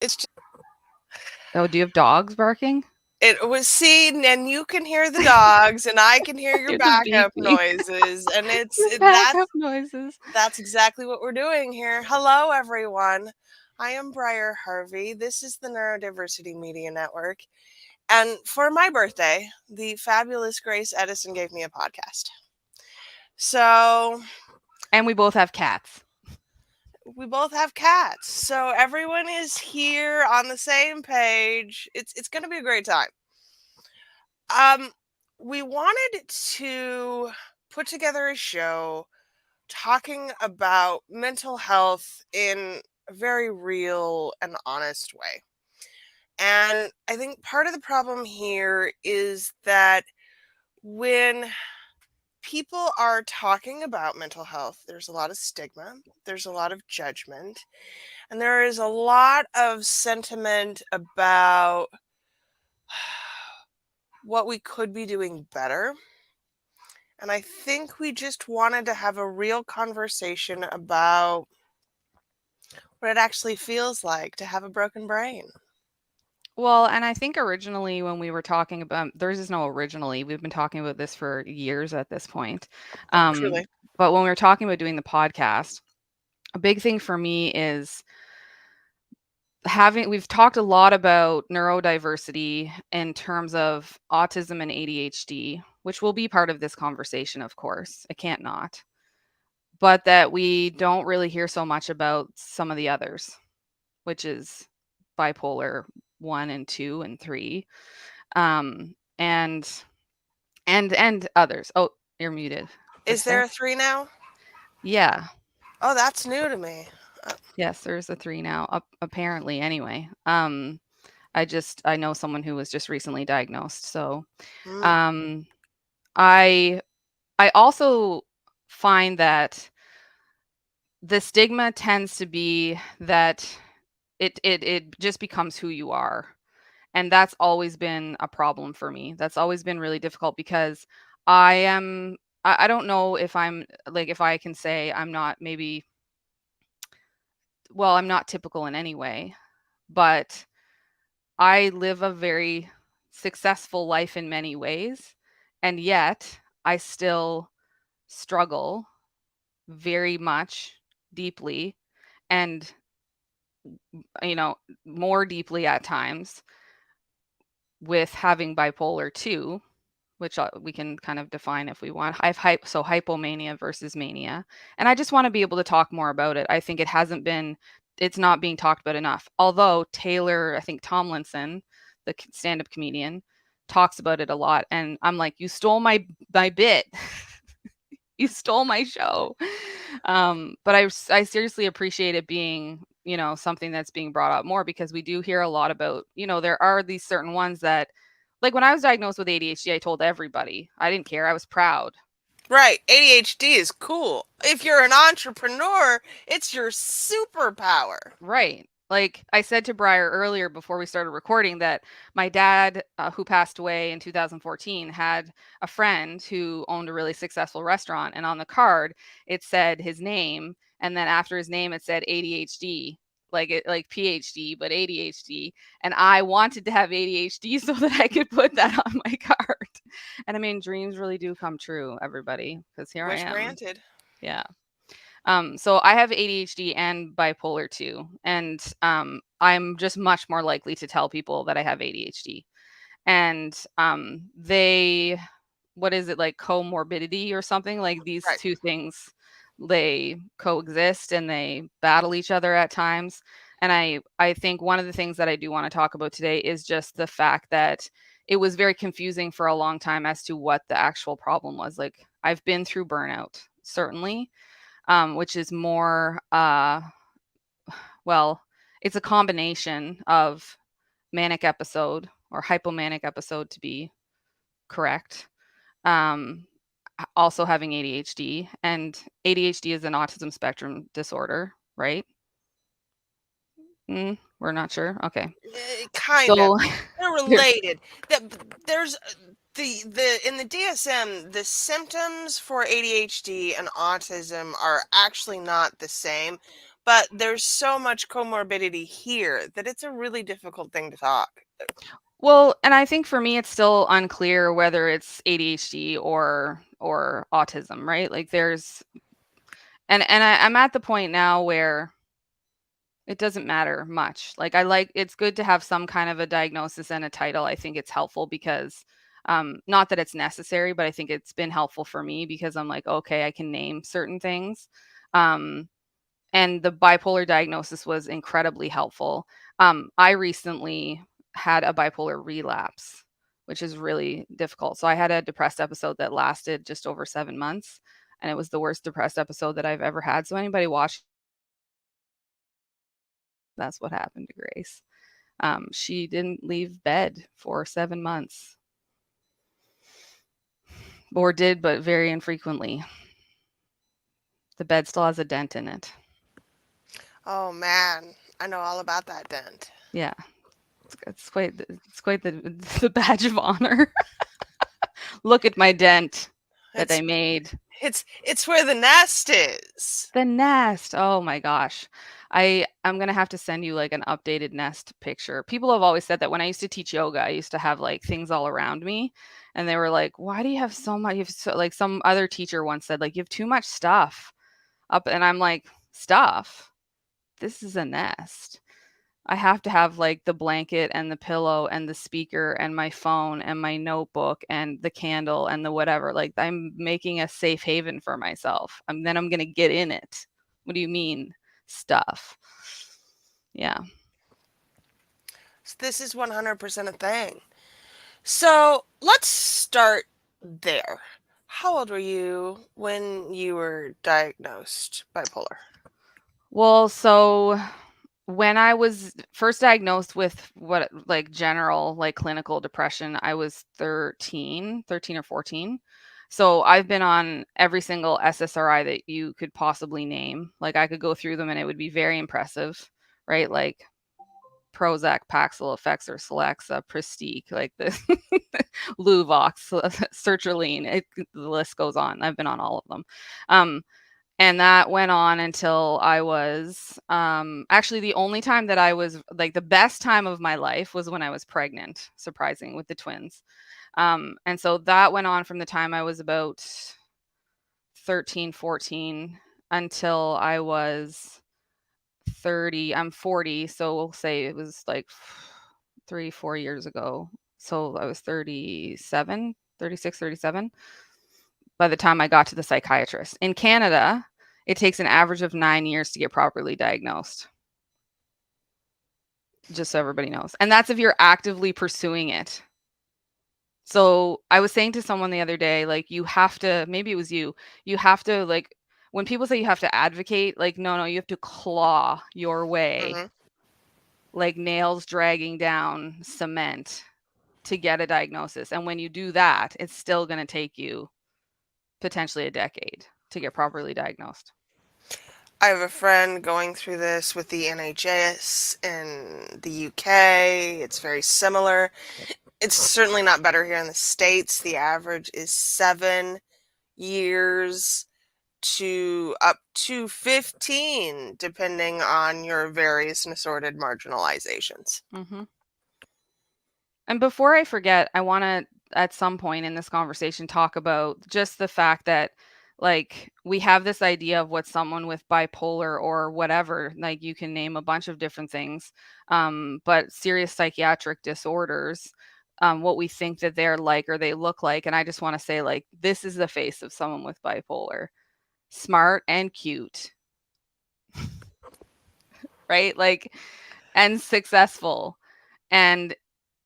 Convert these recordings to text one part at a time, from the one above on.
It's just, Oh, do you have dogs barking? it was seen, and you can hear the dogs, and I can hear your You're the backup baby. noises, and Your backup noises. that's exactly what we're doing here. Hello, everyone. I am Briar Harvey. This is the Neurodiversity Media Network, and for my birthday, the fabulous Grace Edison gave me a podcast. So And we both have cats. we both have cats. So everyone is here on the same page. It's going to be a great time. Um, we wanted to put together a show talking about mental health in a very real and honest way. And I think part of the problem here is that when people are talking about mental health, there's a lot of stigma, there's a lot of judgment, and there is a lot of sentiment about what we could be doing better. And I think we just wanted to have a real conversation about what it actually feels like to have a broken brain. Well, and I think originally when we were talking about there's just no originally. We've been talking about this for years at this point. Truly. But when we were talking about doing the podcast, a big thing for me is we've talked a lot about neurodiversity in terms of autism and ADHD, which will be part of this conversation, of course. It can't not. But that we don't really hear so much about some of the others, which is bipolar 1 and 2 and 3. And others. Oh, you're muted. Is What'd you there say? a three now? Yeah. Oh, that's new to me. Yes, there's a 3 now, apparently anyway. I know someone who was just recently diagnosed. So, Mm, um, I I also find that the stigma tends to be that it just becomes who you are. And that's always been a problem for me. That's always been really difficult because I am I don't know if I'm like if I can say I'm not maybe well, I'm not typical in any way, but I live a very successful life in many ways, and yet I still struggle very much deeply and you know, more deeply at times with having bipolar 2, which we can kind of define if we want. So hypomania versus mania. And I just want to be able to talk more about it. I think it's not being talked about enough. Although Taylor, I think Tomlinson, the stand-up comedian, talks about it a lot. And I'm like, you stole my bit. You stole my show. But I seriously appreciate it being, something that's being brought up more because we do hear a lot about, there are these certain ones that, like when I was diagnosed with ADHD, I told everybody. I didn't care. I was proud. right. ADHD is cool. If you're an entrepreneur, it's your superpower. Right. Like I said to Briar earlier before we started recording that my dad, who passed away in 2014, had a friend who owned a really successful restaurant. And on the card, it said his name. And then after his name, it said ADHD, like PhD, but ADHD. And I wanted to have ADHD so that I could put that on my card. And I mean, dreams really do come true, everybody, because here I Wish am. granted. Yeah. So I have ADHD and bipolar 2, and I'm just much more likely to tell people that I have ADHD. And they, what is it like comorbidity or something? Like these Right. two things, they coexist and they battle each other at times. And I think one of the things that I do want to talk about today is just the fact that it was very confusing for a long time as to what the actual problem was. Like I've been through burnout, certainly, which is more, well, it's a combination of manic episode or hypomanic episode to be correct. Um, Also having ADHD, and ADHD is an autism spectrum disorder, right? We're not sure. Okay. Kind of. So They're there, related. There's the in the DSM, the symptoms for ADHD and autism are actually not the same, but there's so much comorbidity here that it's a really difficult thing to talk. Well, and I think for me it's still unclear whether it's ADHD or autism, right? Like there's I'm at the point now where it doesn't matter much. Like it's good to have some kind of a diagnosis and a title. I think it's helpful because not that it's necessary, but I think it's been helpful for me because I'm like, okay, I can name certain things. Um and the bipolar diagnosis was incredibly helpful. I recently had a bipolar relapse, which is really difficult. So I had a depressed episode that lasted just over 7 months, and it was the worst depressed episode that I've ever had. So anybody watch, that's what happened to Grace. She didn't leave bed for 7 months, or did, but very infrequently. The bed still has a dent in it. Oh man, I know all about that dent. Yeah, it's quite the badge of honor. Look at my dent that I It's made. it's where the nest is. The nest. Oh my gosh. I'm gonna have to send you like an updated nest picture. People have always said that when I used to teach yoga, I used to have like things all around me. And they were like, why do you have so much? You have so, like some other teacher once said, like, you have too much stuff up. And I'm like, stuff? This is a nest. I have to have like the blanket and the pillow and the speaker and my phone and my notebook and the candle and the whatever. Like I'm making a safe haven for myself. Then I'm going to get in it. What do you mean stuff? Yeah. This is 100% a thing. So let's start there. How old were you when you were diagnosed bipolar? Well, so when I was first diagnosed with what like general like clinical depression, I was 13 or 14. So I've been on every single SSRI that you could possibly name. Like I could go through them and it would be very impressive, right? Like Prozac, Paxil, Effexor, Celexa, Pristique, like the Luvox, Sertraline. The list goes on. I've been on all of them. Um, and that went on until I was actually the only time that I was like the best time of my life was when I was pregnant, surprising, with the twins. And so that went on from the time I was about 13, 14 until I was 30. I'm 40, so we'll say it was like 3, 4 years ago. So I was 37, 36, 37 by the time I got to the psychiatrist. In Canada, it takes an average of 9 years to get properly diagnosed. Just so everybody knows. And that's if you're actively pursuing it. So I was saying to someone the other day, like, you have to, maybe it was you have to, like, when people say you have to advocate, like, no, you have to claw your way, Mm-hmm. like nails dragging down cement to get a diagnosis. And when you do that, it's still going to take you potentially a decade to get properly diagnosed. I have a friend going through this with the NHS in the UK. It's very similar. It's certainly not better here in the States. The average is 7 years to up to 15, depending on your various and assorted marginalizations. Mm-hmm. And before I forget, I want to, at some point in this conversation, talk about just the fact that, like, we have this idea of what someone with bipolar or whatever, like, you can name a bunch of different things, but serious psychiatric disorders, what we think that they're like or they look like. And I just want to say, like, this is the face of someone with bipolar: smart and cute, right? Like, and successful. And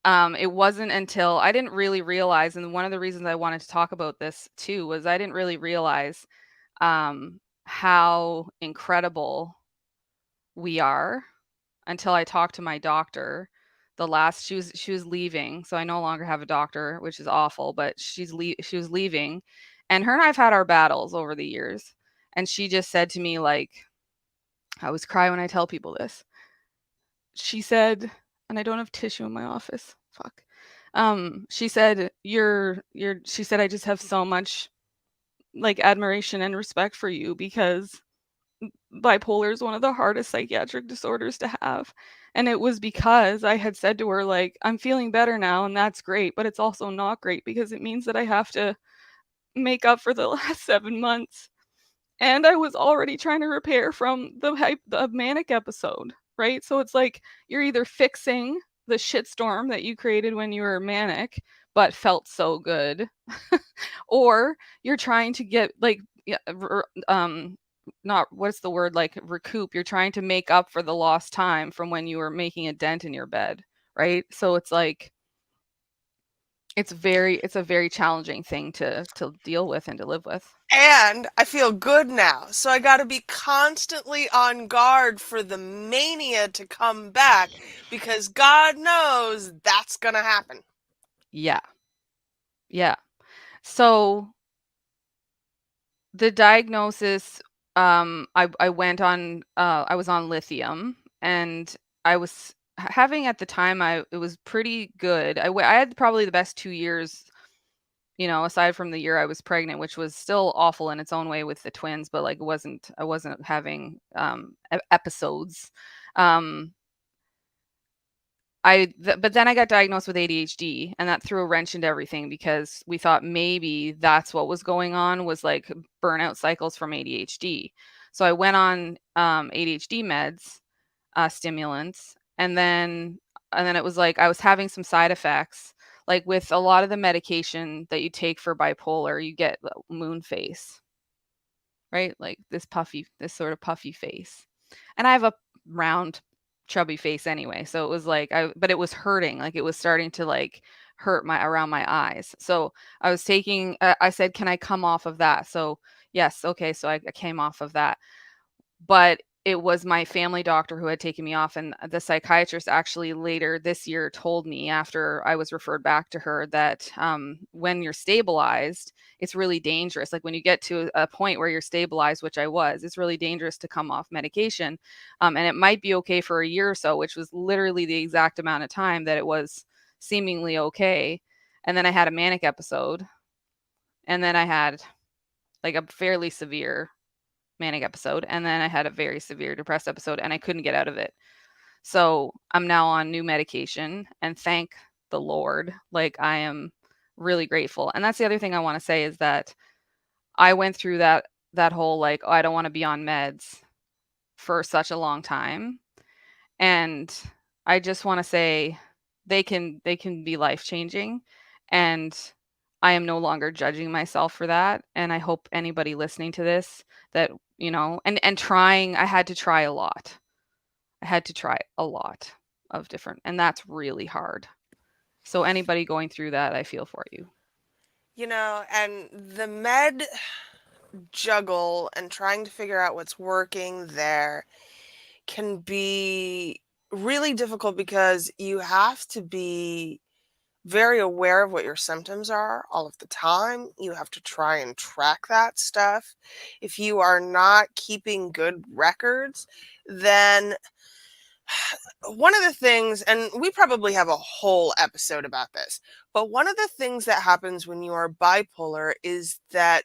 it wasn't until I didn't really realize, and one of the reasons I wanted to talk about this too was I didn't really realize how incredible we are until I talked to my doctor. She was leaving, so I no longer have a doctor, which is awful. But she was leaving, and her and I've had our battles over the years. And she just said to me, like, I always cry when I tell people this. She said, and I don't have tissue in my office. Fuck. She said, she said, I just have so much like admiration and respect for you because bipolar is one of the hardest psychiatric disorders to have. And it was because I had said to her, like, I'm feeling better now, and that's great, but it's also not great because it means that I have to make up for the last 7 months. And I was already trying to repair from the manic episode, right? So it's like you're either fixing the shitstorm that you created when you were manic, but felt so good, or you're trying to get like, yeah, not what's the word, like recoup. You're trying to make up for the lost time from when you were making a dent in your bed, right? So it's like it's a very challenging thing to deal with and to live with. And I feel good now. So I got to be constantly on guard for the mania to come back because God knows that's going to happen. Yeah. Yeah. So the diagnosis, I went on, I was on lithium, and I was having at the time, it was pretty good. I had probably the best 2 years, aside from the year I was pregnant, which was still awful in its own way with the twins, but like I wasn't having episodes. Um, but then I got diagnosed with ADHD, and that threw a wrench into everything because we thought maybe that's what was going on, was like burnout cycles from ADHD. So I went on ADHD meds, stimulants, and then it was like I was having some side effects. Like with a lot of the medication that you take for bipolar, you get moon face, right? Like this sort of puffy face. And I have a round, chubby face anyway. So it was like but it was hurting. Like it was starting to like hurt my around my eyes. So I was taking, I said, can I come off of that? So yes. Okay. So I came off of that, but it was my family doctor who had taken me off, and the psychiatrist actually later this year told me, after I was referred back to her, that when you're stabilized, it's really dangerous. Like when you get to a point where you're stabilized, which I was, it's really dangerous to come off medication. And it might be okay for a year or so, which was literally the exact amount of time that it was seemingly okay. And then I had a manic episode, and then I had like a fairly severe manic episode, and then I had a very severe depressed episode, and I couldn't get out of it. So I'm now on new medication, and thank the Lord. Like I am really grateful. And that's the other thing I want to say, is that I went through that whole like, oh, I don't want to be on meds for such a long time. And I just want to say they can be life changing, and I am no longer judging myself for that. And I hope anybody listening to this, that, and trying, I had to try a lot. I had to try a lot of different, and that's really hard. So anybody going through that, I feel for you. And the med juggle and trying to figure out what's working there can be really difficult because you have to be very aware of what your symptoms are all of the time. You have to try and track that stuff. If you are not keeping good records, then one of the things, and we probably have a whole episode about this, but one of the things that happens when you are bipolar is that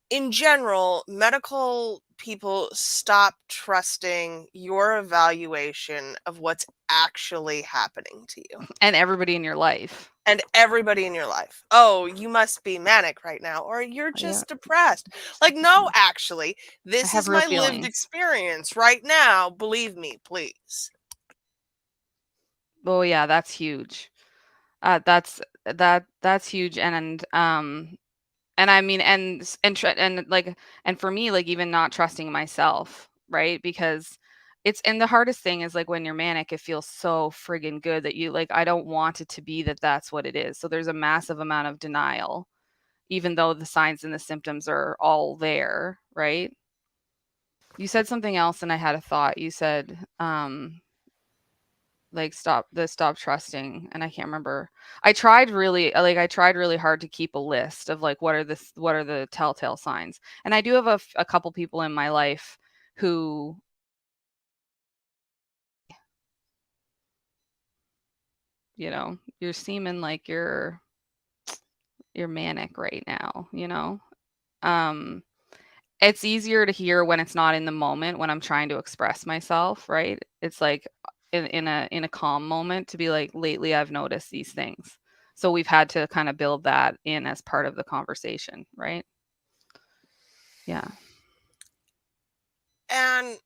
in general, medical people stop trusting your evaluation of what's actually happening to you And everybody in your life. and everybody in your life. Oh, you must be manic right now, or you're Yeah, just depressed. Like, no, actually, I this have is real my lived feelings. experience right now. Believe me, please. Oh yeah, that's huge. That's huge. And I mean, and like, and for me, like, even not trusting myself, right? Because and the hardest thing is like when you're manic, it feels so friggin' good that you like, I don't want it to be that that's what it is. So there's a massive amount of denial, even though the signs and the symptoms are all there, right? You said something else, and I had a thought. You said, like, stop trusting, and I can't remember. I tried really hard to keep a list of like what are the telltale signs. And I do have a couple people in my life who, you're seeming like you're manic right now. Um It's easier to hear when it's not in the moment when I'm trying to express myself, right? It's like in a calm moment to be like, lately I've noticed these things. So we've had to kind of build that in as part of the conversation, right? Yeah. And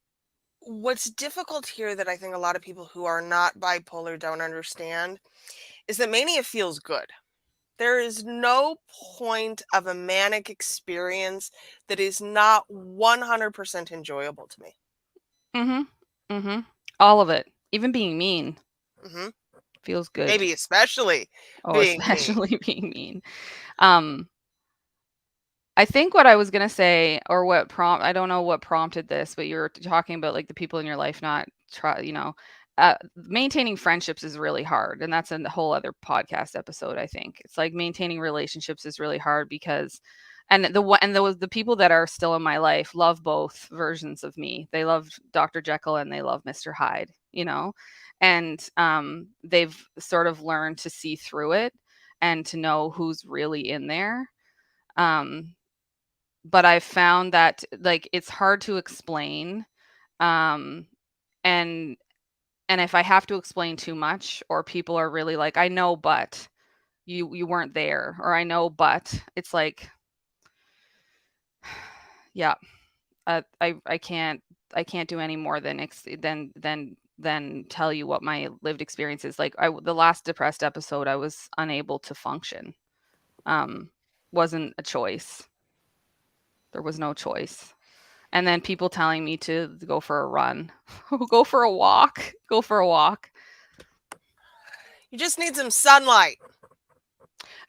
what's difficult here that I think a lot of people who are not bipolar don't understand is that mania feels good. There is no point of a manic experience that is not 100% enjoyable to me. Mhm. Mhm. All of it. Even being mean Hmm. feels good. Maybe especially Oh, being mean. especially being mean. Um I think what I was gonna say, or I don't know what prompted this, but you were talking about like the people in your life not maintaining friendships is really hard, and that's a whole other podcast episode. I think it's like maintaining relationships is really hard because, and the people that are still in my life love both versions of me. They love Dr. Jekyll and they love Mr. Hyde, and they've sort of learned to see through it and to know who's really in there. Um, but I've found that, like, it's hard to explain, um, and if I have to explain too much or people are really like, "I know, but you weren't there," or "I know, but," it's like, yeah, I can't do any more than tell you what my lived experience is. Like, the last depressed episode, I was unable to function. Um, wasn't a choice. There was no choice. And then people telling me to go for a run, go for a walk, go for a walk. You just need some sunlight.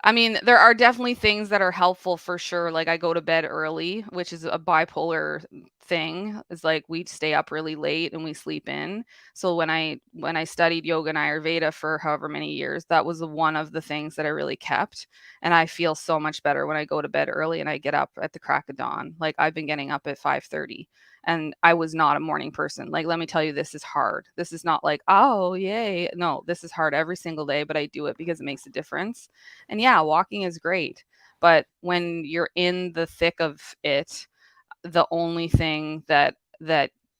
I mean, there are definitely things that are helpful for sure. Like, I go to bed early, which is a bipolar thing. Is like we stay up really late and we sleep in. So when I studied yoga and Ayurveda for however many years, that was one of the things that I really kept. And I feel so much better when I go to bed early and I get up at the crack of dawn. Like, I've been getting up at 5:30 and I was not a morning person. Like, let me tell you, this is hard. This is not like, oh, yay. No, this is hard every single day, but I do it because it makes a difference. And yeah, walking is great. But when you're in the thick of it, the only thing that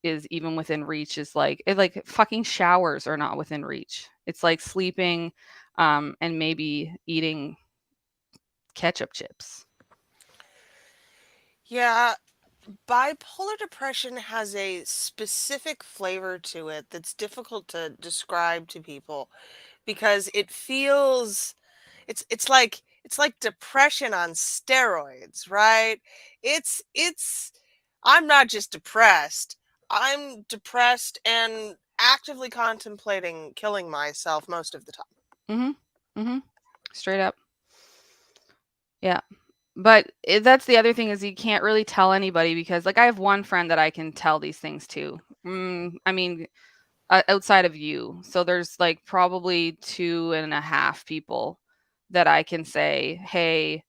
is even within reach is like fucking showers are not within reach. It's like sleeping and maybe eating ketchup chips. Yeah, bipolar depression has a specific flavor to it that's difficult to describe to people because it feels it's like depression on steroids, right? It's I'm not just depressed. I'm depressed and actively contemplating killing myself most of the time. Mhm. Mhm. Straight up. Yeah. But that's the other thing is you can't really tell anybody because, like, I have one friend that I can tell these things to. I mean, outside of you. So there's like probably two and a half people that I can say, hey,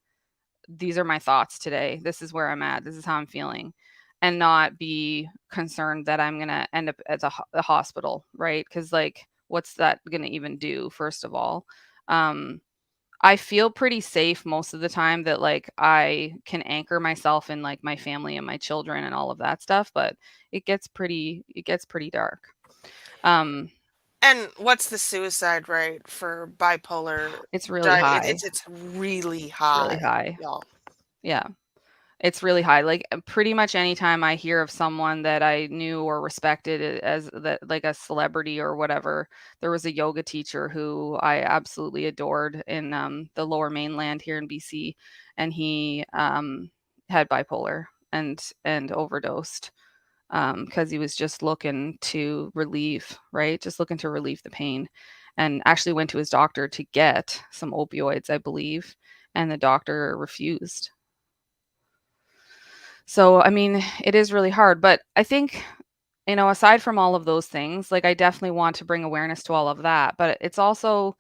these are my thoughts today. This is where I'm at. This is how I'm feeling. And not be concerned that I'm going to end up at the hospital, right? Because, like, what's that going to even do, first of all? Um, I feel pretty safe most of the time that, like, I can anchor myself in like my family and my children and all of that stuff, but it gets pretty dark. Um, And what's the suicide rate for bipolar? It's really high. It's really It's really high, high. y'all. Yeah, it's really high. Like, pretty much anytime I hear of someone that I knew or respected as that, like a celebrity or whatever, there was a yoga teacher who I absolutely adored in the Lower Mainland here in BC, and he had bipolar and overdosed because he was just looking to relieve, right? Just looking to relieve the pain, and actually went to his doctor to get some opioids, I believe, and the doctor refused. So, I mean, it is really hard, but I think, aside from all of those things, like, I definitely want to bring awareness to all of that, but it's also,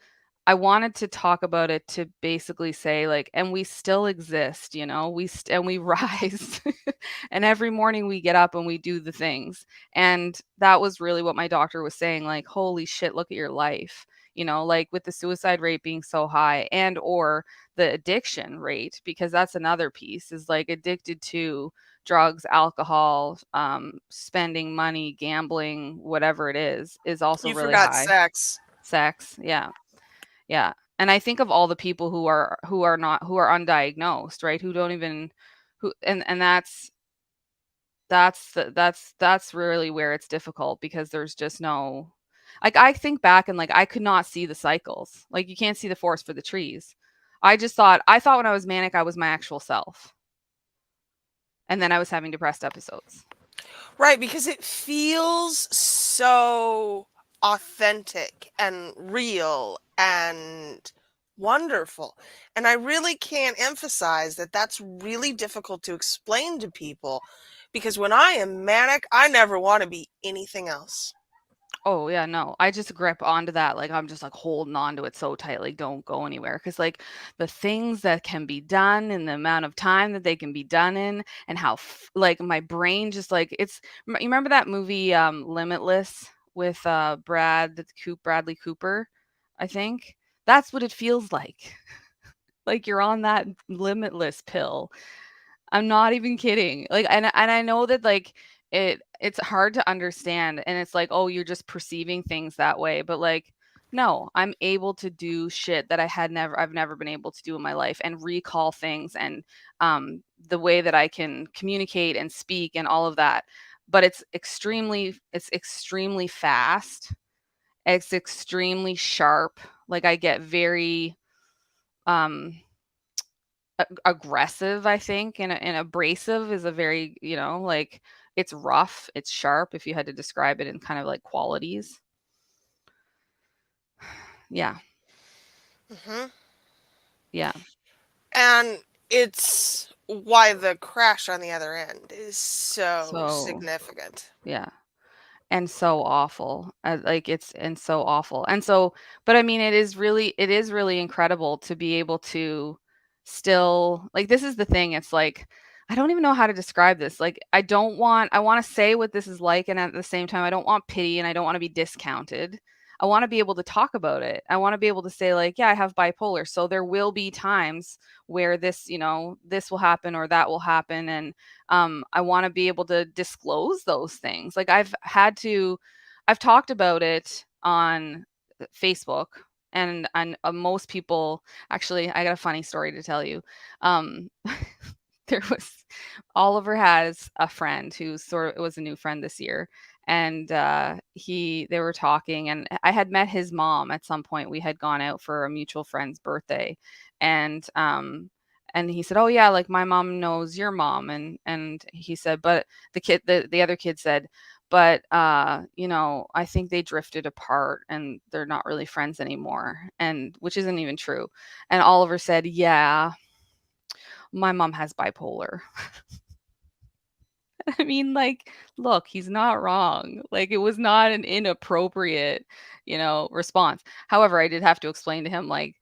I wanted to talk about it to basically say, like, and we still exist, and we rise. And every morning we get up and we do the things. And that was really what my doctor was saying, like, holy shit, look at your life. Like, with the suicide rate being so high, and or the addiction rate, because that's another piece, is like, addicted to drugs, alcohol, spending money, gambling, whatever it is also You really forgot high. sex. Sex, yeah, yeah. And I think of all the people who are undiagnosed, right? Who don't even who and that's really where it's difficult because there's just no, like, I think back and, like, I could not see the cycles. Like, you can't see the forest for the trees. I thought when I was manic, I was my actual self, and then I was having depressed episodes. Right, because it feels so authentic and real and wonderful. And I really can't emphasize that that's really difficult to explain to people because when I am manic, I never want to be anything else. Oh, yeah, no. I just grip onto that, like, I'm just, like, holding on to it so tight, like, don't go anywhere. Cause like, the things that can be done and the amount of time that they can be done in and how like, my brain just, like, you remember that movie, Limitless with, Bradley Cooper, I think? That's what it feels like. Like, you're on that limitless pill. I'm not even kidding. Like, and I know that, like, it's hard to understand, and it's like, "Oh, you're just perceiving things that way," but, like, no, I'm able to do shit that I've never been able to do in my life and recall things and, the way that I can communicate and speak and all of that. But it's extremely fast. It's extremely sharp. Like, I get very, um aggressive, I think, and abrasive is a very, like, it's rough, it's sharp, if you had to describe it in kind of like qualities. Yeah, Hmm. yeah. And it's why the crash on the other end is so So, significant. yeah. And so awful. Like, it's and so awful. And so, but I mean, it is really incredible to be able to still, like, this is the thing. It's like, I don't even know how to describe this. Like, I want to say what this is like, and at the same time I don't want pity and I don't want to be discounted. I want to be able to talk about it. I want to be able to say, like, yeah, I have bipolar. So there will be times where this will happen or that will happen, and I want to be able to disclose those things. Like, I've talked about it on Facebook, and most people, actually, I got a funny story to tell you. Um, there was Oliver has a friend who sort of was a new friend this year, and they were talking, and I had met his mom at some point. We had gone out for a mutual friend's birthday, and and he said, "Oh yeah, like, my mom knows your mom," and he said, but the other kid said, but I think they drifted apart and they're not really friends anymore, and which isn't even true. And Oliver said, "Yeah, my mom has bipolar." I mean, like, look, he's not wrong. Like, it was not an inappropriate, response. However, I did have to explain to him, like,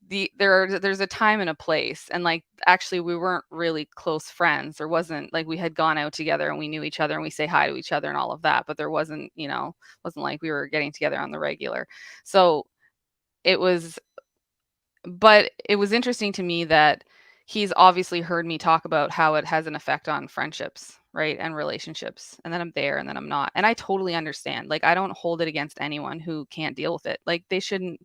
there's a time and a place, and, like, actually we weren't really close friends. There wasn't like, we had gone out together and we knew each other and we say hi to each other and all of that, but there wasn't like we were getting together on the regular. So it was but it was interesting to me that he's obviously heard me talk about how it has an effect on friendships, right? And relationships. And then I'm there and then I'm not. And I totally understand. Like, I don't hold it against anyone who can't deal with it. Like, they shouldn't,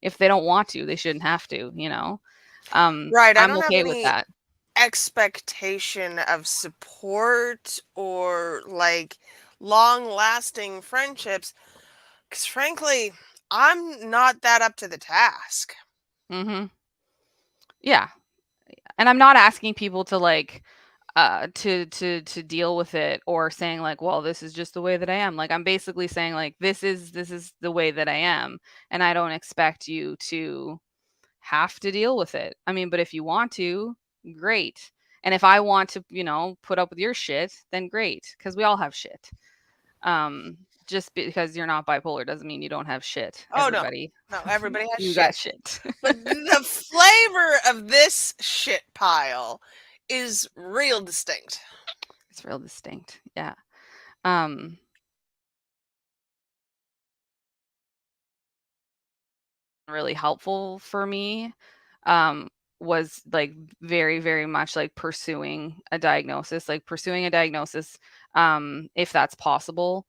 if they don't want to, they shouldn't have to. Right. I I'm don't have okay with any that. expectation of support or like long lasting friendships because frankly, I'm not that up to the task. Mhm. Yeah. And I'm not asking people to, like, to deal with it, or saying, like, well, this is just the way that I am. Like, I'm basically saying, like, this is the way that I am, and I don't expect you to have to deal with it. I mean, but if you want to, great. And if I want to, put up with your shit, then great, because we all have shit. Um, just because you're not bipolar doesn't mean you don't have shit. Oh no. Everybody, No, everybody has you got shit. shit. But the flavor of this shit pile is real distinct. It's real distinct. Yeah. Um, really helpful for me. was like very, very much like pursuing a diagnosis, if that's possible,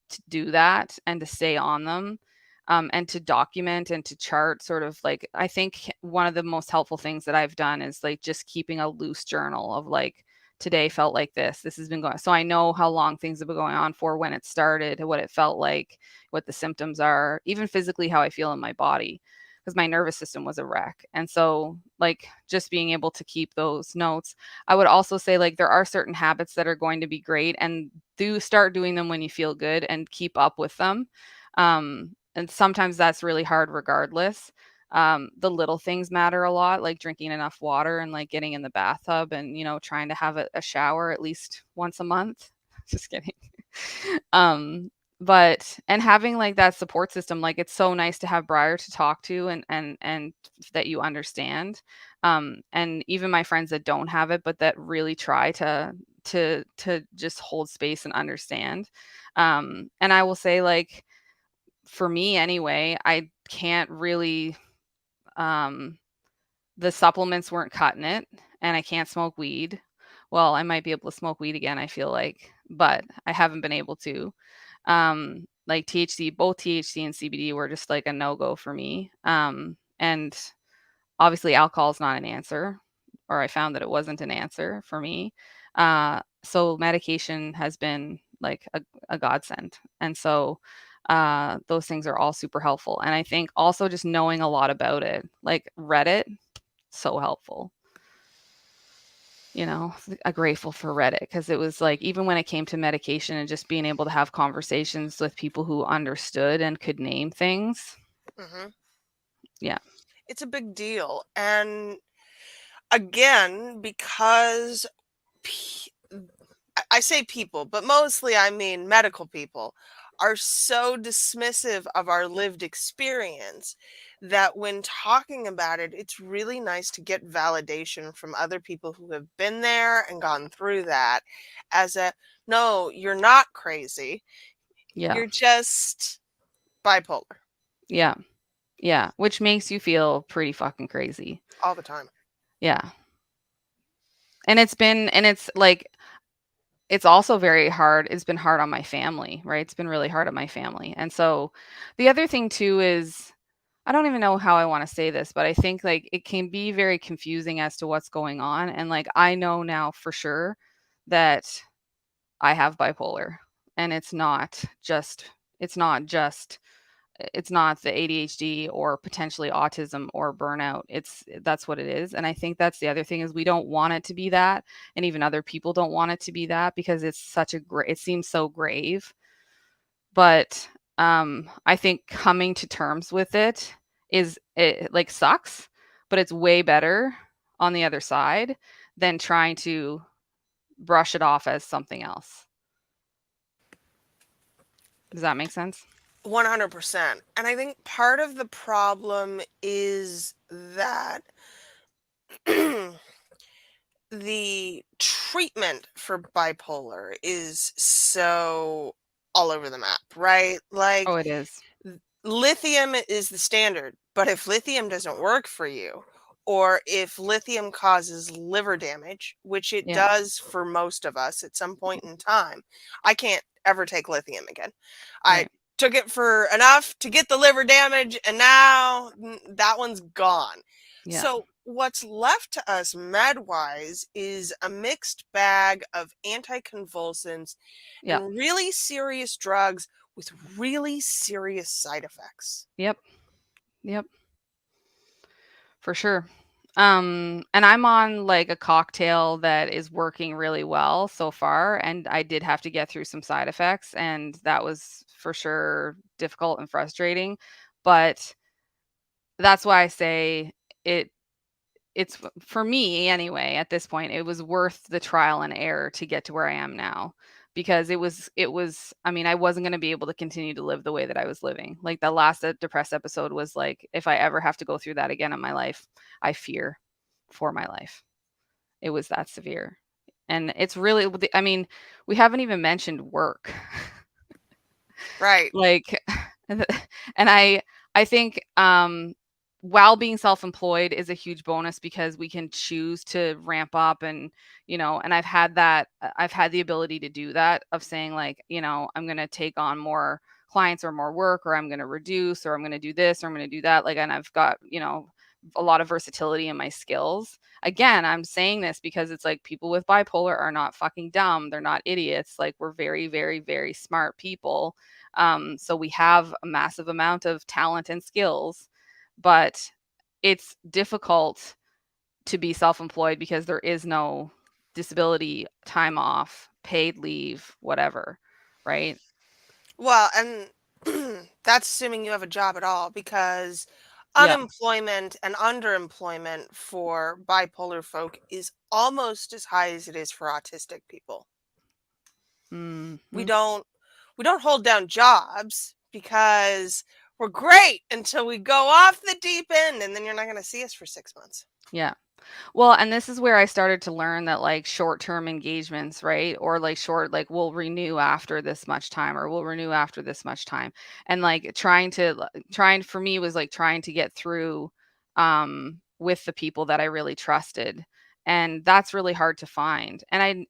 to do that and to stay on them, and to document and to chart sort of like, I think one of the most helpful things that I've done is like just keeping a loose journal of like, today felt like this has been going, so I know how long things have been going on for, when it started, what it felt like, what the symptoms are, even physically how I feel in my body, because my nervous system was a wreck. And so, like, just being able to keep those notes. I would also say, like, there are certain habits that are going to be great, and do start doing them when you feel good and keep up with them. And sometimes that's really hard regardless. The little things matter a lot, like drinking enough water and like getting in the bathtub and, trying to have a shower at least once a month. Just kidding. um, but and having like that support system, like it's so nice to have Briar to talk to, and that you understand. And even my friends that don't have it, but that really try to just hold space and understand. And I will say, like, for me anyway, I can't really, um the supplements weren't cutting it, and I can't smoke weed. Well, I might be able to smoke weed again, I feel like, but I haven't been able to. Like THC, both THC and CBD were just like a no-go for me. And obviously alcohol is not an answer, or I found that it wasn't an answer for me. So medication has been like a godsend. And so those things are all super helpful. And I think also just knowing a lot about it, like Reddit, so helpful. I'm grateful for Reddit, because it was like, even when it came to medication and just being able to have conversations with people who understood and could name things. Hmm. Yeah. It's a big deal. And again, because I say people, but mostly I mean medical people, are so dismissive of our lived experience that when talking about it, it's really nice to get validation from other people who have been there and gone through that, as a, no, you're not crazy. Yeah. You're just bipolar Yeah. Yeah. Which makes you feel pretty fucking crazy. all the time. Yeah. And it's like, it's also very hard. It's been hard on my family, right? It's been really hard on my family. And so the other thing too is, I don't even know how I want to say this, but I think like it can be very confusing as to what's going on. And like, I know now for sure that I have bipolar, and it's not just it's not the ADHD or potentially autism or burnout. That's what it is. And I think that's the other thing, is we don't want it to be that, and even other people don't want it to be that, because it's such it seems so grave. But I think coming to terms with it like sucks, but it's way better on the other side than trying to brush it off as something else. Does that make sense? 100%. And I think part of the problem is that the treatment for bipolar is so all over the map, right? Oh, Like, it is. lithium is the standard, but if lithium doesn't work for you, or if lithium causes liver damage, which it Yeah. does for most of us at some point in time, I can't ever take lithium again. I Right. took it for enough to get the liver damage, and now that one's gone. Yeah. So, what's left to us med wise is a mixed bag of anticonvulsants Yeah. and really serious drugs with really serious side effects. Yep. Yep. For sure. And I'm on like a cocktail that is working really well so far, and I did have to get through some side effects, and that was for sure difficult and frustrating. But that's why I say it it's for me anyway, at this point, it was worth the trial and error to get to where I am now, because it was, I mean, I wasn't going to be able to continue to live the way that I was living. Like, the last depressed episode was like, if I ever have to go through that again in my life, I fear for my life. It was that severe. And it's really, I mean, we haven't even mentioned work. Right. Like, and I think while being self-employed is a huge bonus because we can choose to ramp up and, and I've had the ability to do that, of saying like, I'm going to take on more clients or more work, or I'm going to reduce, or I'm going to do this, or I'm going to do that. Like, and I've got, a lot of versatility in my skills. Again, I'm saying this because it's like people with bipolar are not fucking dumb. They're not idiots. Like, we're very, very, very smart people. So we have a massive amount of talent and skills, but it's difficult to be self-employed because there is no disability time off, paid leave, whatever, right? Well, and that's assuming you have a job at all, because Yeah. unemployment and underemployment for bipolar folk is almost as high as it is for autistic people. We Mhm. don't we don't hold down jobs because we're great until we go off the deep end, and then you're not going to see us for 6 months. Yeah. Well, and this is where I started to learn that like short-term engagements, right? Or like like we'll renew after this much time, or we'll renew after this much time. And like trying for me was like trying to get through with the people that I really trusted. And that's really hard to find. I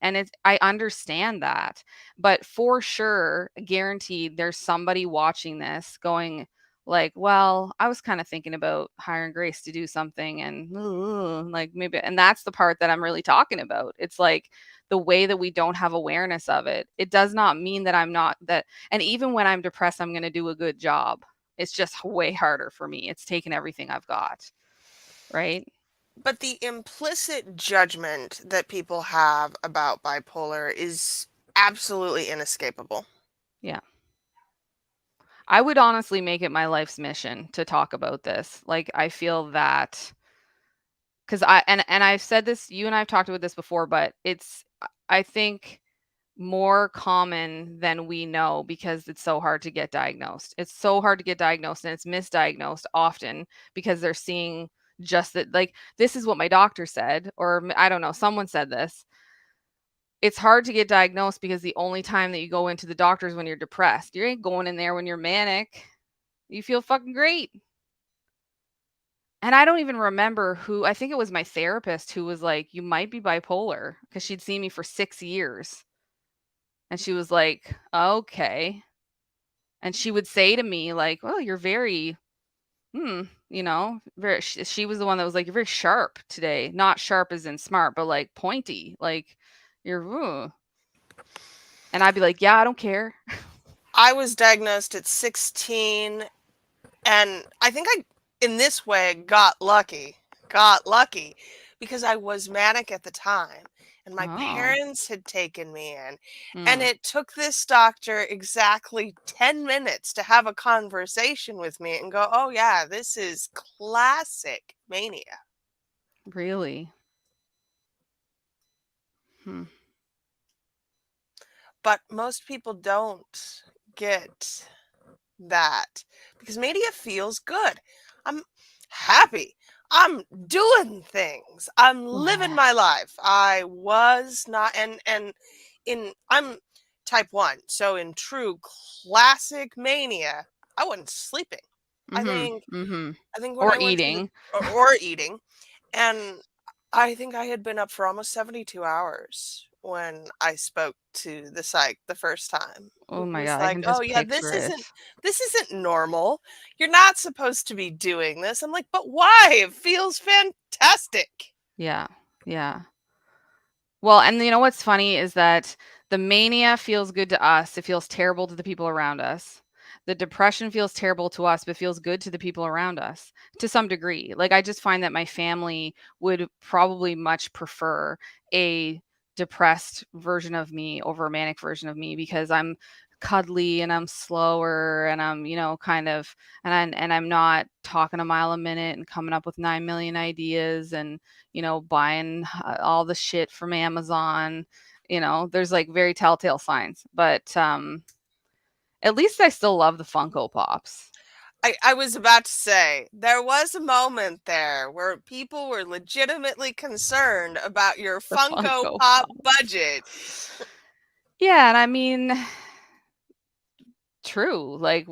understand that. But for sure, guaranteed there's somebody watching this going, like, well, I was kind of thinking about hiring Grace to do something, and like maybe, and that's the part that I'm really talking about. It's like the way that we don't have awareness of it. It does not mean that I'm not that, and even when I'm depressed, I'm going to do a good job. It's just way harder for me. It's taken everything I've got, right? But the implicit judgment that people have about bipolar is absolutely inescapable. Yeah. I would honestly make it my life's mission to talk about this. Like, I feel that because and I've said this, you and I've talked about this before, but I think more common than we know because it's so hard to get diagnosed. It's so hard to get diagnosed, and it's misdiagnosed often because they're seeing just that, like, this is what my doctor said, or I don't know, someone said this. It's hard to get diagnosed because the only time that you go into the doctor is when you're depressed. You ain't going in there when you're manic. You feel fucking great. And I don't even remember who, I think it was my therapist who was like, "You might be bipolar," because she'd seen me for 6 years. And she was like, "Okay." And she would say to me, like, "Well, you're very, very," she was the one that was like, "You're very sharp today." Not sharp as in smart, but like pointy. Like, you're, and I'd be like, "Yeah, I don't care." I was diagnosed at 16, and I think I, in this way, got lucky. Got lucky because I was manic at the time, and my Oh. parents had taken me in. And Mm, it took this doctor exactly 10 minutes to have a conversation with me and go, "Oh, yeah, this is classic mania." really? Hmm. But most people don't get that because media feels good. I'm happy. I'm doing things. I'm living my life. I was not, and in I'm type 1. So in true classic mania, I wasn't sleeping. I Mhm. think Mhm. I think when Or I went to the eating. or eating, and I think I had been up for almost 72 hours when I spoke to the psych the first time, Oh who my was god, I like, can "Oh just yeah, picture it. this isn't normal. You're not supposed to be doing this." I'm like, "But why? It feels fantastic." Yeah. Yeah. Well, and you know what's funny is that the mania feels good to us. It feels terrible to the people around us. The depression feels terrible to us, but feels good to the people around us to some degree. Like, I just find that my family would probably much prefer a depressed version of me over a manic version of me because I'm cuddly and I'm slower and I'm, kind of, and I'm not talking a mile a minute and coming up with 9 million ideas and buying all the shit from Amazon. There's like very telltale signs, but at least I still love the Funko Pops. I was about to say, there was a moment there where people were legitimately concerned about your The Funko Funko Pop Pops. budget. Yeah, and I mean, true, like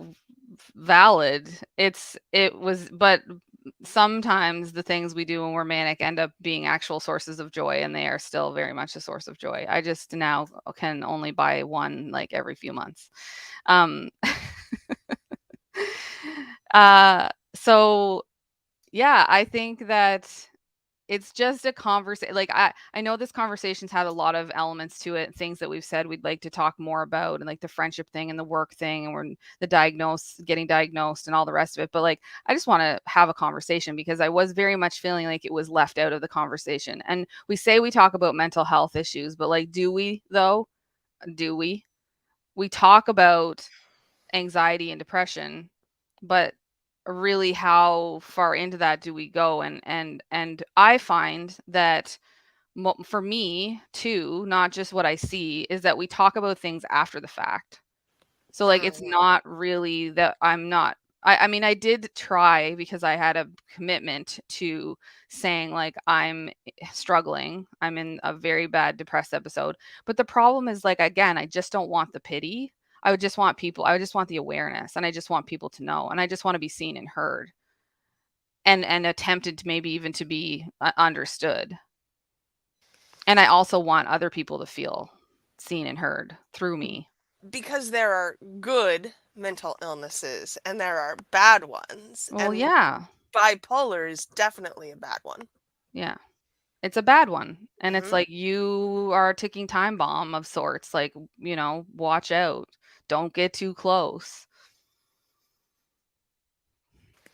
valid. It was, but sometimes the things we do when we're manic end up being actual sources of joy, and they are still very much a source of joy. I just now can only buy one like every few months. Um, so yeah, I think that it's just a conversation. Like I know this conversation's had a lot of elements to it, things that we've said we'd like to talk more about, and like the friendship thing and the work thing, and we're the getting diagnosed and all the rest of it. But like I just want to have a conversation because I was very much feeling like it was left out of the conversation. And we say we talk about mental health issues, but like do we though? Do we? We talk about anxiety and depression, but really how far into that do we go? And I find that for me too, not just what I see, is that we talk about things after the fact. So like it's Mhm. not really that I'm not I mean I did try because I had a commitment to saying like I'm struggling. I'm in a very bad depressed episode. But the problem is like again, I just don't want the pity. I would just want the awareness, and I just want people to know, and I just want to be seen and heard, and attempted to maybe even to be understood. And I also want other people to feel seen and heard through me. Because there are good mental illnesses and there are bad ones, Well, and yeah. bipolar is definitely a bad one. Yeah. It's a bad one. And it's Mhm. like you are a ticking time bomb of sorts. Like, watch out. Don't get too close,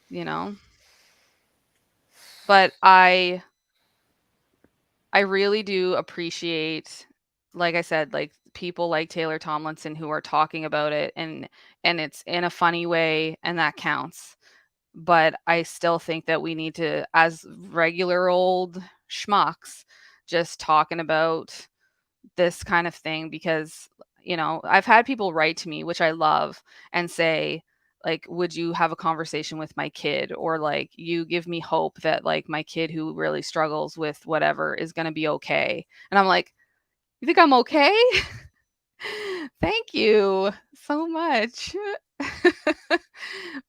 you know? But I really do appreciate, like I said, like people like Taylor Tomlinson who are talking about it, and it's in a funny way, and that counts. But I still think that we need to, as regular old schmucks, just talking about this kind of thing, because I've had people write to me, which I love, and say like, would you have a conversation with my kid, or like you give me hope that like my kid who really struggles with whatever is going to be okay. And I'm like, you think I'm okay? Thank you so much.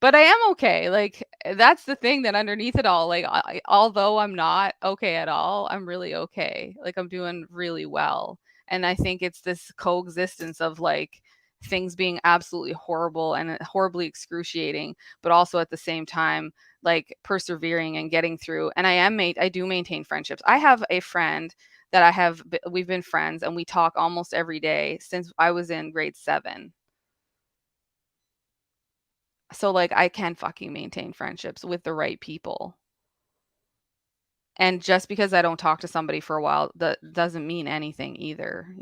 But I am okay. Like that's the thing, that underneath it all, like although I'm not okay at all, I'm really okay. Like I'm doing really well. And I think it's this coexistence of like things being absolutely horrible and horribly excruciating, but also at the same time like persevering and getting through. And I do maintain friendships. I have a friend that we've been friends, and we talk almost every day since I was in grade 7. So like I can fucking maintain friendships with the right people. And just because I don't talk to somebody for a while, that doesn't mean anything either.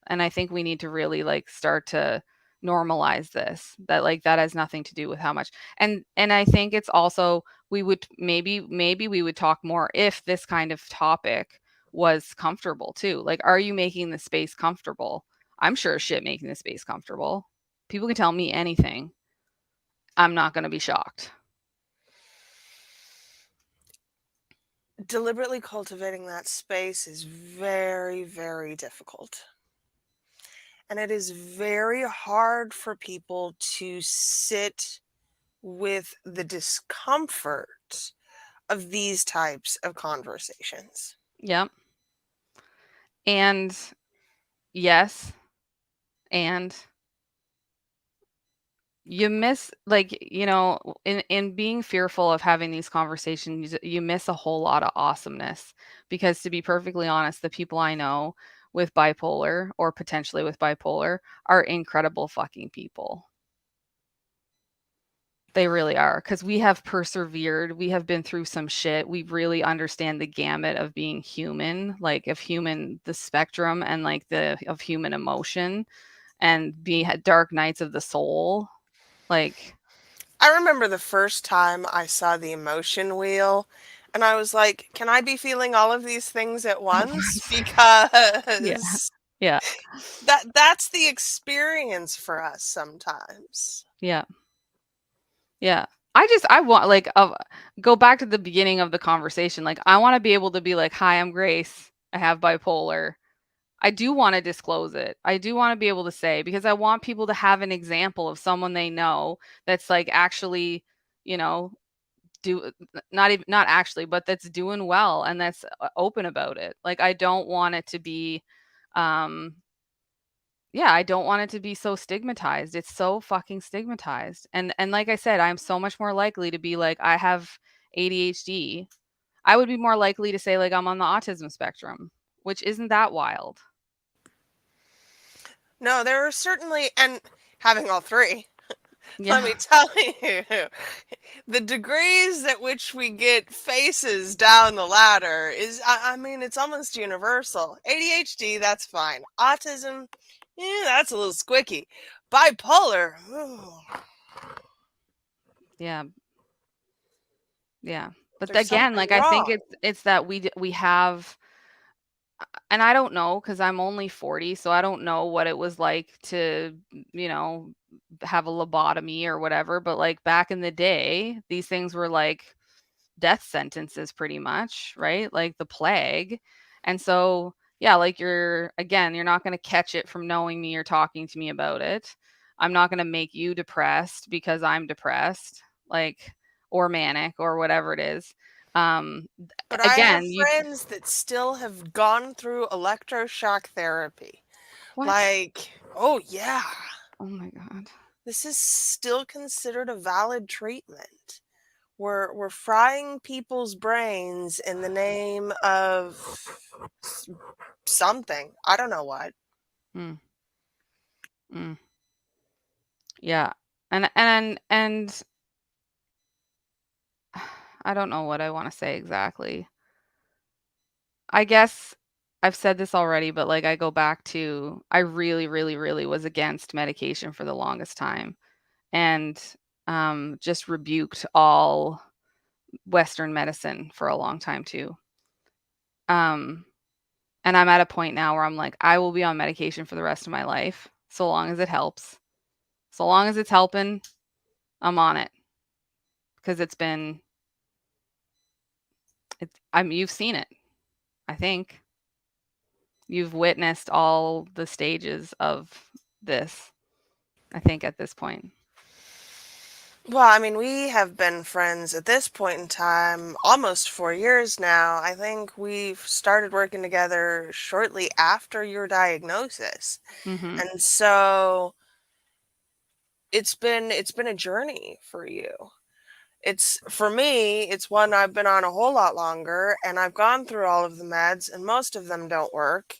And I think we need to really like start to normalize this, that like that has nothing to do with how much. And I think it's also, we would maybe we would talk more if this kind of topic was comfortable too. Like, are you making the space comfortable? I'm sure as shit making the space comfortable. People can tell me anything. I'm not going to be shocked. Deliberately cultivating that space is very, very difficult. And it is very hard for people to sit with the discomfort of these types of conversations. Yep. And yes, and you miss, like, in being fearful of having these conversations, you miss a whole lot of awesomeness, because to be perfectly honest, the people I know with bipolar, or potentially with bipolar, are incredible fucking people. They really are, because we have persevered. We have been through some shit. We really understand the gamut of being human, like the spectrum, and like of human emotion, and be dark nights of the soul. Like, I remember the first time I saw the emotion wheel, and I was like, can I be feeling all of these things at at once? once. Yeah. Because Yeah. that's the experience for us sometimes. Yeah. Yeah. I want like go back to the beginning of the conversation. Like I want to be able to be like, "Hi, I'm Grace. I have bipolar." I do want to disclose it. I do want to be able to say, because I want people to have an example of someone they know that's like actually, you know, do not actually, but that's doing well and that's open about it. Like I don't want it to be um yeah, I don't want it to be so stigmatized. It's so fucking stigmatized. And like I said, I'm so much more likely to be like I have ADHD. I would be more likely to say like I'm on the autism spectrum, which isn't that wild. No, there are certainly, and having all three, let Yeah. me tell you, the degrees at which we get faces down the ladder is, I mean, it's almost universal. ADHD, that's fine. Autism, yeah, that's a little squicky. Bipolar, ooh, Yeah. Yeah. But there's again, something like I think wrong. it's that we have, and I don't know cuz I'm only 40, so I don't know what it was like to, you know, have a lobotomy or whatever, but like back in the day, these things were like death sentences pretty much, right? Like the plague. And so, yeah, like you're not going to catch it from knowing me or talking to me about it. I'm not going to make you depressed because I'm depressed, like, or manic or whatever it is. But I have Again, you, friends that still have gone through electroshock therapy. what? Like, oh yeah, Oh my God. this is still considered a valid treatment. We're frying people's brains in the name of s- something. I don't know what. Mm, mm, yeah. And I don't know what I want to say exactly. I guess I've said this already, but like I go back to I really, really, really was against medication for the longest time and just rebuked all Western medicine for a long time too. Um, and I'm at a point now where I'm like, I will be on medication for the rest of my life, so long as it helps. So long as it's helping, I'm on it because you've seen it, I think. You've witnessed all the stages of this, I think, at this point. Well, I mean, we have been friends at this point in time almost 4 years now. I think we've started working together shortly after your diagnosis. Mhm. And so it's been a journey for you. It's for me, it's one I've been on a whole lot longer and I've gone through all of the meds and most of them don't work.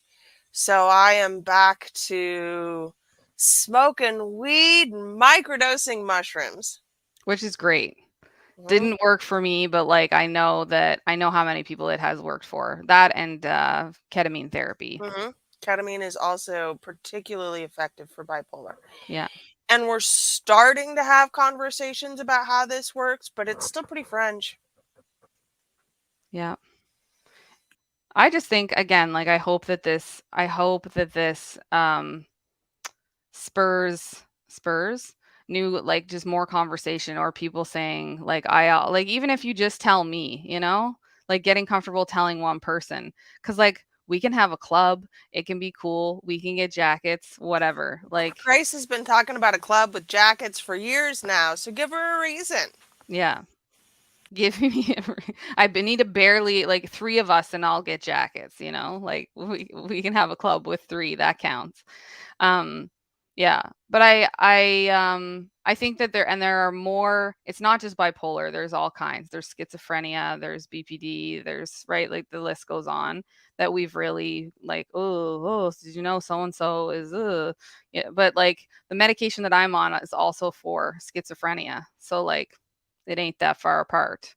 So I am back to smoking weed and microdosing mushrooms. Which is great. Mhm. Didn't work for me, but, like, I know how many people it has worked for. That and, ketamine therapy. Mhm. Ketamine is also particularly effective for bipolar. Yeah, And we're starting to have conversations about how this works, but it's still pretty French. yeah. I just think, again, like, I hope that this, spurs new, like, just more conversation or people saying, like, like, even if you just tell me, you know? Like, getting comfortable telling one person, because like, we can have a club, it can be cool, we can get jackets, whatever, like Grace has been talking about a club with jackets for years now, so give her a reason. yeah. Give me need to barely like 3 of us and I'll get jackets, you know? Like, we can have a club with 3, that counts. Um, yeah, but I think that there are more. It's not just bipolar. There's all kinds. There's schizophrenia. There's BPD. There's right, like the list goes on. That we've really like. Oh, did you know so and so is? Yeah, but like the medication that I'm on is also for schizophrenia. So like, it ain't that far apart.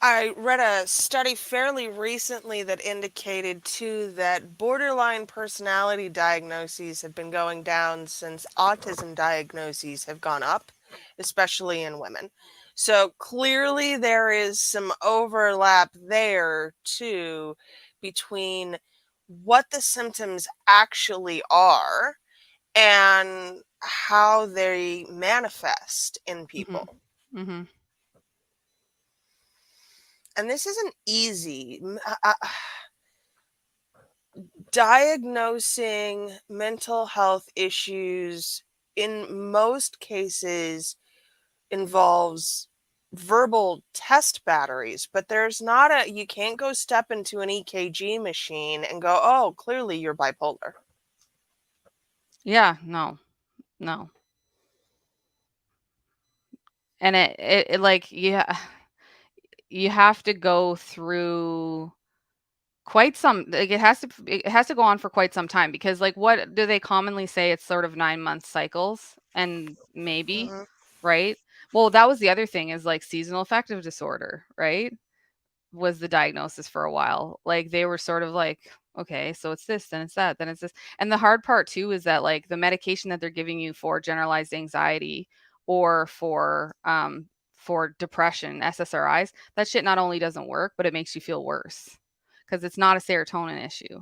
I read a study fairly recently that indicated too that borderline personality diagnoses have been going down since autism diagnoses have gone up, especially in women. So clearly there is some overlap there too between what the symptoms actually are and how they manifest in Hmm. people. Hmm. And this isn't easy. Diagnosing mental health issues in most cases involves verbal test batteries, but there's not a you can't go step into an EKG machine and go, "Oh, clearly you're bipolar." Yeah, no, no. And it like, you have to go through quite some like, it has to go on for quite some time because, like, what do they commonly say? It's sort of 9-month cycles, and maybe, Mhm. right? Well, that was the other thing is, like, seasonal affective disorder, right? Was the diagnosis for a while. Like, they were sort of like, "Okay, so it's this, then it's that, then it's this." And the hard part too is that, like, the medication that they're giving you for generalized anxiety or for depression, SSRIs, that shit not only doesn't work, but it makes you feel worse because it's not a serotonin issue.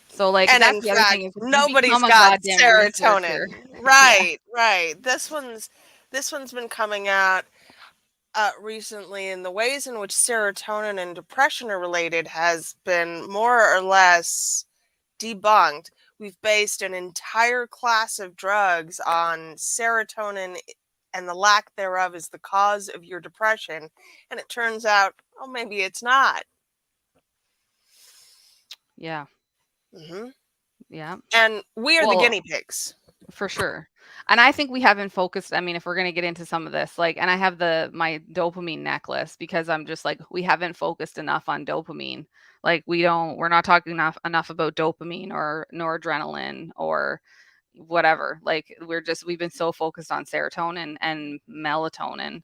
So, like, And that's in the other thing fact, is you nobody's become a got goddamn serotonin. researcher. Yeah. Right, right. This one's been coming out recently, and the ways in which serotonin and depression are related has been more or less debunked. We've based an entire class of drugs on serotonin and the lack thereof is the cause of your depression. And it turns out, oh, maybe it's not. Yeah. Hmm. Yeah. And we are the Well, guinea pigs. for sure. And I think we haven't focused, I mean, if we're gonna get into some of this, like, and I have my dopamine necklace because I'm just like, we haven't focused enough on dopamine. Like, we're not talking enough about dopamine or noradrenaline or whatever. Like, we've been so focused on serotonin and melatonin,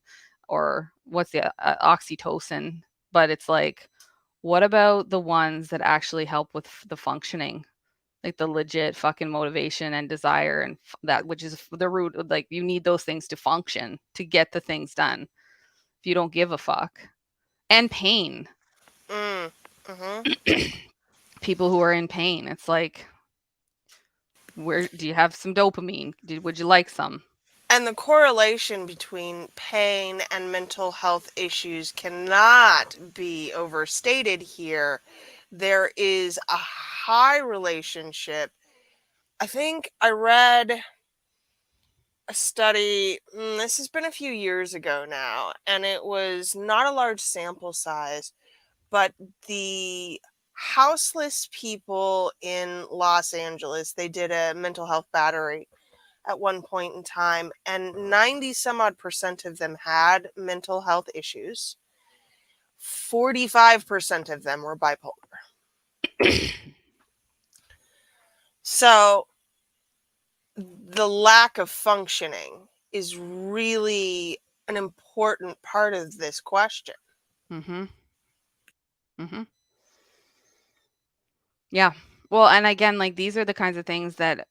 or what's the oxytocin. But it's like, what about the ones that actually help with the functioning? Like the legit fucking motivation and desire and that, which is the root of, like, you need those things to function, to get the things done. If you don't give a fuck. And pain. Mm. Hmm. People who are in pain, it's like, where do you have some dopamine? Would you like some? And the correlation between pain and mental health issues cannot be overstated here. There is a high relationship. I think I read a study, this has been a few years ago now, and it was not a large sample size, but the houseless people in Los Angeles, they did a mental health battery at one point in time, and 90 some odd percent of them had mental health issues. 45% of them were bipolar. So the lack of functioning is really an important part of this question. Mhm. Mhm. Yeah. Well, and again, like, these are the kinds of things that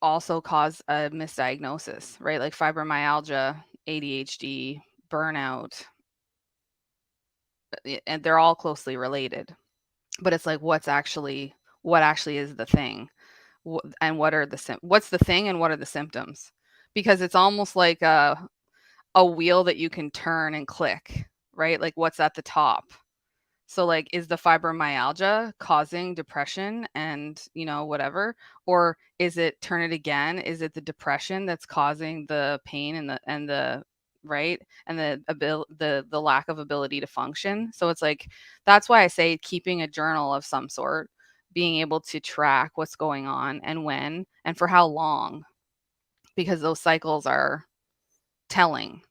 also cause a misdiagnosis, right? Like fibromyalgia, ADHD, burnout, and they're all closely related. But it's like, what actually is the thing? And what are what's the thing and what are the symptoms? Because it's almost like a wheel that you can turn and click, right? Like, what's at the top? So, like, is the fibromyalgia causing depression and, whatever? Or is it, turn it again? Is it the depression that's causing the pain and the right? And the lack of ability to function. So it's like, that's why I say keeping a journal of some sort, being able to track what's going on and when and for how long, because those cycles are telling.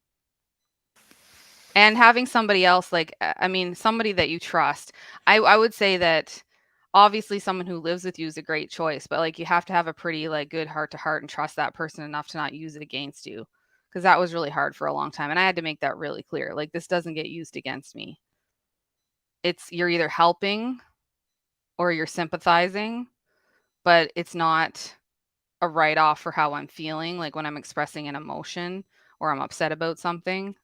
And having somebody else, like, I mean, somebody that you trust. I would say that obviously someone who lives with you is a great choice, but, like, you have to have a pretty, like, good heart to heart and trust that person enough to not use it against you, because that was really hard for a long time, and I had to make that really clear. Like, this doesn't get used against me. It's, you're either helping or you're sympathizing, but it's not a write off for how I'm feeling, like when I'm expressing an emotion or I'm upset about something.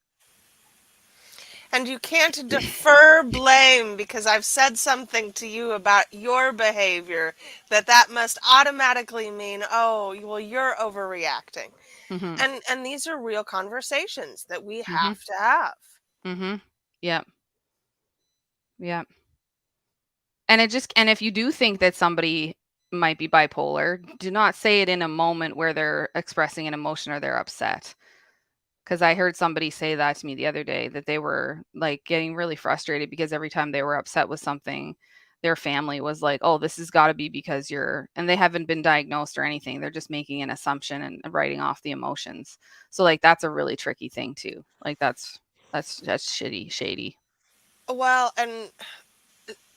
And you can't defer blame because I've said something to you about your behavior that must automatically mean, oh, well, you're overreacting. Mhm. And these are real conversations that we Mhm. have to have. Mhm. Yep. Yep. And if you do think that somebody might be bipolar, do not say it in a moment where they're expressing an emotion or they're upset. 'Cause I heard somebody say that to me the other day, that they were, like, getting really frustrated because every time they were upset with something, their family was like, "Oh, this has gotta be because you're," and they haven't been diagnosed or anything, they're just making an assumption and writing off the emotions. So, like, that's a really tricky thing too. Like, that's shady. Well, and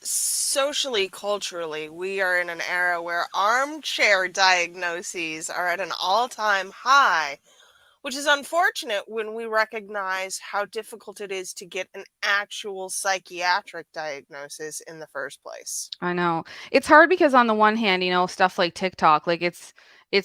socially, culturally, we are in an era where armchair diagnoses are at an all time high, which is unfortunate when we recognize how difficult it is to get an actual psychiatric diagnosis in the first place. I know. It's hard because on the one hand, stuff like TikTok, like it's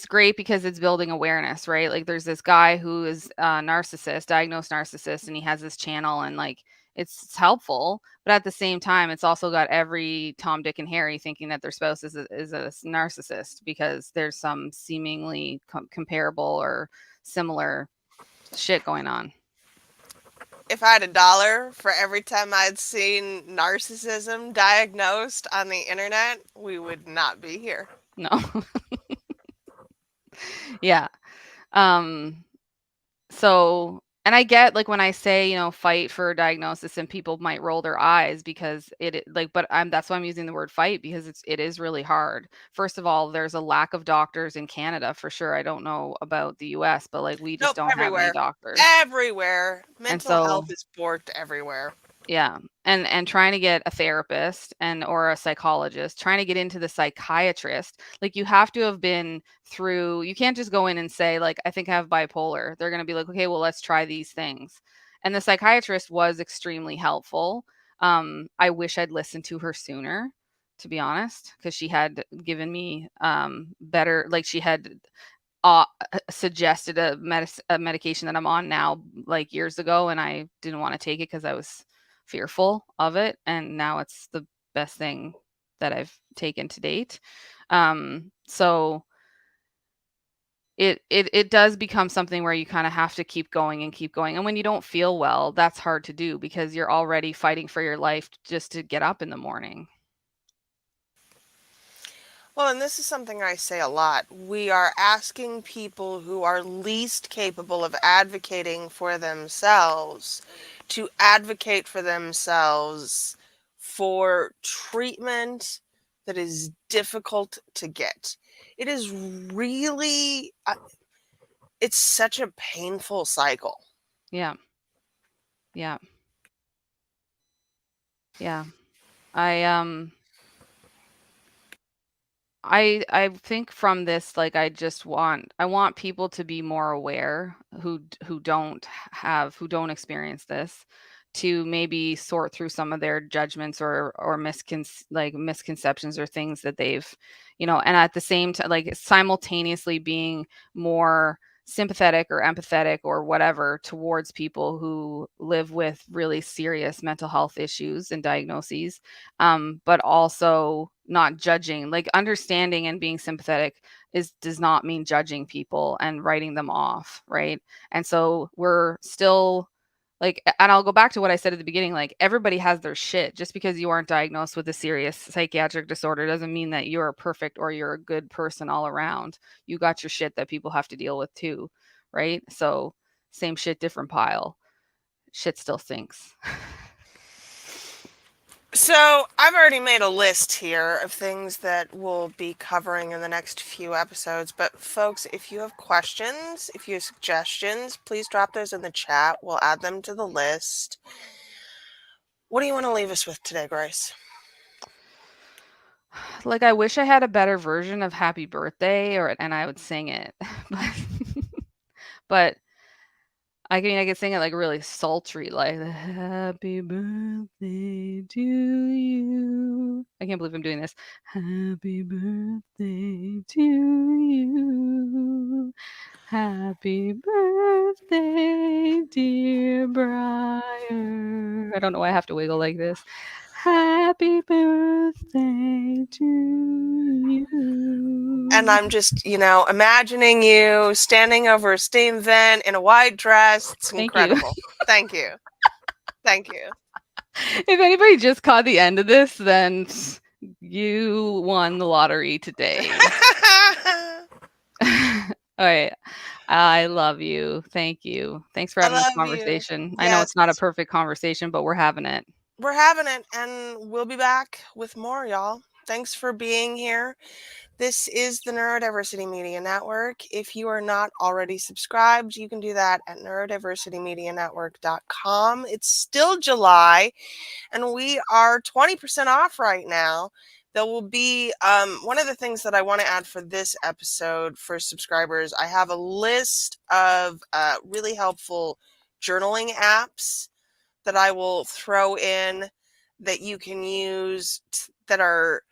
great because it's building awareness, right? Like there's this guy who is a narcissist, diagnosed narcissist, and he has this channel and like it's helpful, but at the same time, it's also got every Tom, Dick, and Harry thinking that their spouse is a narcissist because there's some seemingly comparable or similar shit going on. If I had a dollar for every time I'd seen narcissism diagnosed on the internet, we would not be here. No. Yeah. Um So, and I get like when I say, fight for a diagnosis and people might roll their eyes because like, but that's why I'm using the word fight because it is really hard. First of all, there's a lack of doctors in Canada for sure. I don't know about the US, but like we just Nope, don't have any everywhere. doctors. Everywhere. And Mental health so is borked everywhere. yeah, and trying to get a therapist and or a psychologist, trying to get into the psychiatrist, like, you have to have been through you can't just go in and say, like, "I think I have bipolar." They're gonna be like, "Okay, well, let's try these things." And the psychiatrist was extremely helpful. I wish I'd listened to her sooner, to be honest, because she had given me, better like, she had uh, suggested a medication that I'm on now, like, years ago, and I didn't wanna take it because I was fearful of it, and now it's the best thing that I've taken to date. So it does become something where you kinda have to keep going and keep going, and when you don't feel well, that's hard to do because you're already fighting for your life just to get up in the morning. Well, and this is something I say a lot. We are asking people who are least capable of advocating for themselves to advocate for themselves for treatment that is difficult to get. It is really, it's such a painful cycle. Yeah, yeah, yeah. I, um I think from this, like, I want people to be more aware who don't experience this, to maybe sort through some of their judgments or misconceptions or things that they've, and at the same time, like, simultaneously being more sympathetic or empathetic or whatever towards people who live with really serious mental health issues and diagnoses, but also not judging, like understanding and being sympathetic does not mean judging people and writing them off, right? And so we're still like, and I'll go back to what I said at the beginning, like everybody has their shit. Just because you aren't diagnosed with a serious psychiatric disorder doesn't mean that you're perfect or you're a good person all around. You got your shit that people have to deal with too, right? So same shit, different pile. Shit still stinks. So, I've already made a list here of things that we'll be covering in the next few episodes. But, folks, if you have questions, if you have suggestions, please drop those in the chat. We'll add them to the list. What do you want to leave us with today, Grace? Like, I wish I had a better version of Happy Birthday and I would sing it. But but I could sing it, like, really sultry, like, "Happy birthday to you." I can't believe I'm doing this. "Happy birthday to you. Happy birthday, dear Briar." I don't know why I have to wiggle like this. "Happy birthday to And you." I'm just, imagining you standing over a steam vent in a white dress. It's Thank you. incredible. Thank you. Thank you. If anybody just caught the end of this, then you won the lottery today. All right. I love you. Thank you. Thanks for I having this love you. conversation. I know Yes, it's not a perfect conversation, but we're having it. we're having it, and we'll be back with more, y'all. Thanks for being here. This is the Neurodiversity Media Network. If you are not already subscribed, you can do that at neurodiversitymedianetwork.com. It's still July, and we are 20% off right now. There will be one of the things that I want to add for this episode for subscribers. I have a list of really helpful journaling apps that I will throw in that you can use that are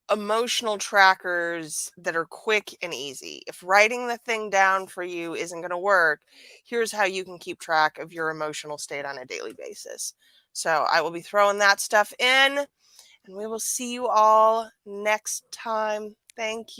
emotional trackers that are quick and easy. If writing the thing down for you isn't going to work, here's how you can keep track of your emotional state on a daily basis. So I will be throwing that stuff in, and we will see you all next time. Thank you.